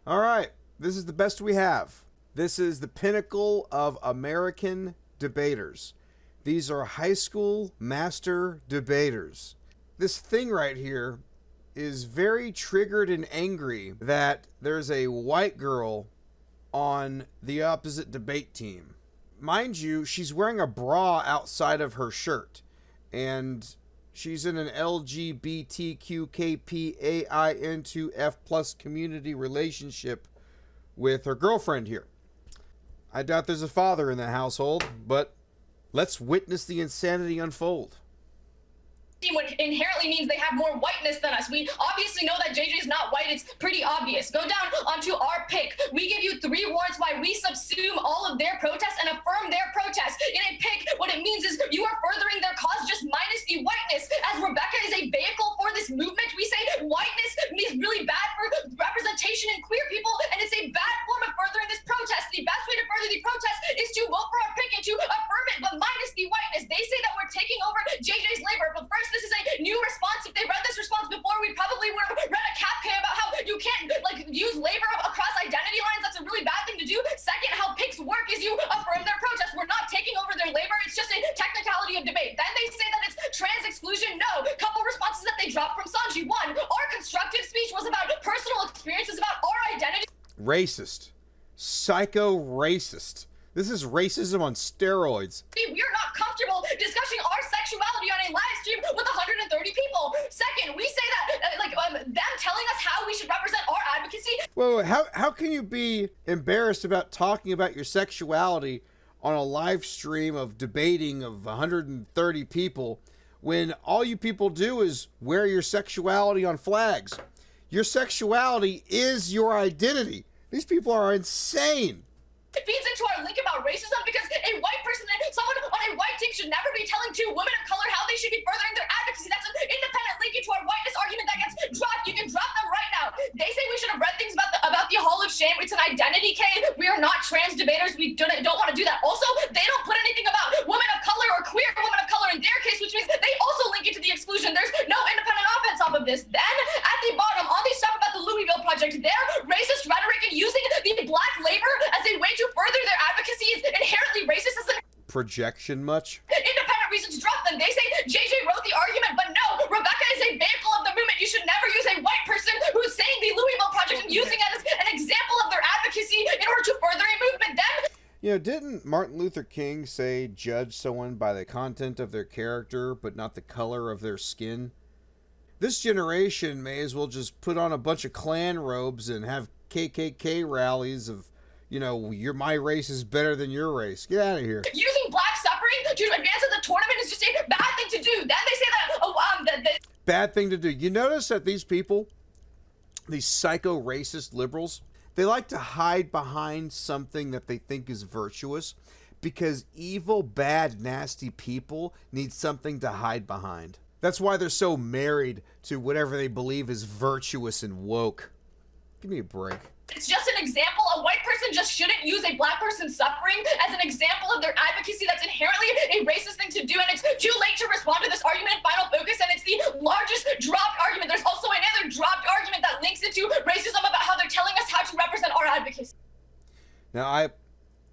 All right, this is the best we have. This is the pinnacle of American debaters. These are high school master debaters. This thing right here is very triggered and angry that there's a white girl on the opposite debate team. Mind you, she's wearing a bra outside of her shirt, and she's in an LGBTQKPAIN2F plus community relationship with her girlfriend here. I doubt there's a father in the household, but let's witness the insanity unfold. What inherently means they have more whiteness than us. We obviously know that JJ's not white. It's pretty obvious. Go down onto our pick. We give you 3 warrants why we subsume all of their protests and affirm their protests. In a pick, what it means is you are furthering their cause just minus the whiteness. As Rebecca is a vehicle for this movement, we say whiteness is really bad for representation in queer people, and it's a bad form of furthering this protest. The best way to further the protest is to vote for our pick and to affirm it, but minus the whiteness. They say that we're taking over JJ's labor, but first, this is a new response. If they read this response before, we probably would have read a CAPK about how you can't use labor across identity lines. That's a really bad thing to do. Second, how picks work is you affirm their protest. We're not taking over their labor. It's just a technicality of debate. Then they say that it's trans exclusion. No. Couple responses that they dropped from Sanji. One, our constructive speech was about personal experiences, about our identity. Racist. Psycho racist. This is racism on steroids. We are not comfortable discussing our sexuality on a live stream with 130 people. Second, we say that them telling us how we should represent our advocacy. Whoa, how can you be embarrassed about talking about your sexuality on a live stream of debating of 130 people when all you people do is wear your sexuality on flags? Your sexuality is your identity. These people are insane. It feeds into our link about racism because a white person, someone on a white team should never be telling 2 women of color how they should be furthering their advocacy. That's an independent link into our whiteness argument that gets dropped. You can drop them right now. They say we should have read things about the Hall of Shame. It's an identity cave. We are not trans debaters. We don't want to do that. Also, they don't put anything about women of color or queer women of color in their case, which means they also link into the exclusion. There's no independent offense off of this. Then, at the bottom, all these stuff about the Louisville Project, their racist rhetoric and using the black labor as a way to further their advocacy is inherently racist. As an projection much? Independent reasons drop them. They say JJ wrote the argument, but no, Rebecca is a vehicle of the movement. You should never use a white person who's saying the Louisville Project and using it as an example of their advocacy in order to further a movement. Then, you know, didn't Martin Luther King say judge someone by the content of their character, but not the color of their skin? This generation may as well just put on a bunch of Klan robes and have KKK rallies of, you know, my race is better than your race. Get out of here. Using black suffering to advance in the tournament is just a bad thing to do. Then they say that, bad thing to do. You notice that these people, these psycho racist liberals, they like to hide behind something that they think is virtuous because evil, bad, nasty people need something to hide behind. That's why they're so married to whatever they believe is virtuous and woke. Give me a break. It's just an example. A white person just shouldn't use a black person's suffering as an example of their advocacy. That's inherently a racist thing to do, and it's too late to respond to this argument in Final Focus, and it's the largest dropped argument. There's also another dropped argument that links into racism about how they're telling us how to represent our advocacy. Now,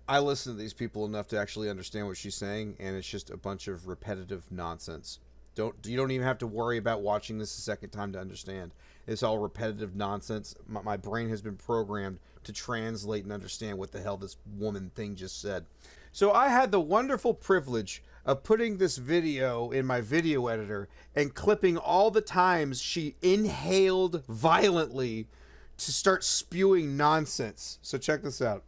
I listen to these people enough to actually understand what she's saying, and it's just a bunch of repetitive nonsense. You don't even have to worry about watching this a second time to understand. It's all repetitive nonsense. My brain has been programmed to translate and understand what the hell this woman thing just said. So I had the wonderful privilege of putting this video in my video editor and clipping all the times she inhaled violently to start spewing nonsense. So check this out.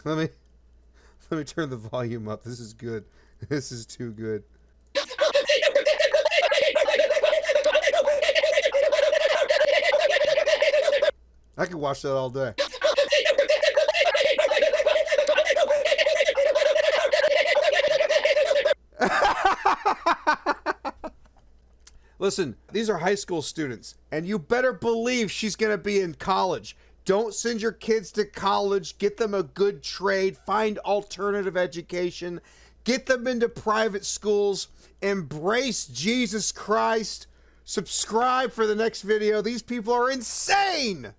Let me turn the volume up. This is good. This is too good. I could watch that all day. Listen, these are high school students, and you better believe she's going to be in college. Don't send your kids to college. Get them a good trade. Find alternative education. Get them into private schools. Embrace Jesus Christ. Subscribe for the next video. These people are insane.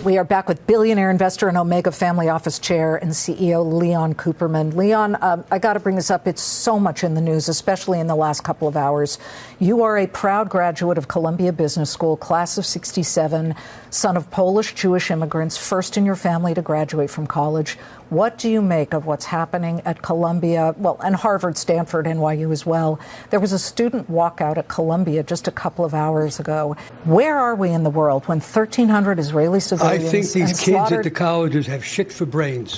We are back with billionaire investor and Omega Family Office Chair and CEO Leon Cooperman. Leon, I got to bring this up. It's so much in the news, especially in the last couple of hours. You are a proud graduate of Columbia Business School, class of 67, son of Polish Jewish immigrants, first in your family to graduate from college. What do you make of what's happening at Columbia, well, and Harvard, Stanford, NYU as well? There was a student walkout at Columbia just a couple of hours ago. Where are we in the world when 1,300 Israeli civilians I think these kids slaughtered at the colleges have shit for brains.